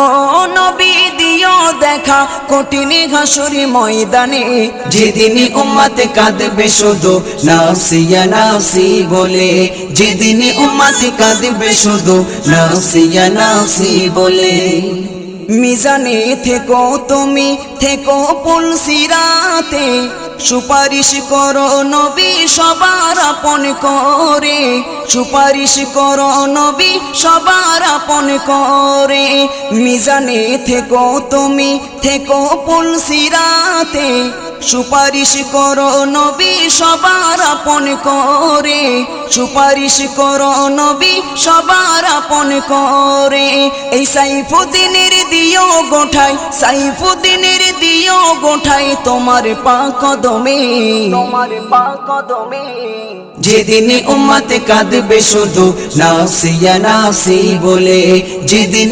ও নবী দিও দেখা কঠিন হাসুরি ময়দানে, যেদিন উম্মত কাঁদবে শুধু নাফসিয়া নাফসি বলে, যেদিন উম্মত কাঁদবে শুধু নাফসিয়া নাফসি বলে। মিজানে থেকো তুমি থেকো পুলসিরাতে, সুপারিশ করো নবী সবার আপন করে, সুপারিশ করো নবী সবার আপন করে। মিজানে থেকো তুমি থেকো পুলসিরাতে, সুপারিশ করো নবী সবার আপন করে, সুপারিশ করো নবী সবার আপন করে। এই সাইফুদ্দিনের দিও গোঠাই, সাইফুদ্দিনের দিও গোঠাই তোমার পাক কদমে, তোমার পাক কদমে। যেদিন উম্মত কাঁদবে শুধু নাফসিয়া নাফসি বলে, যেদিন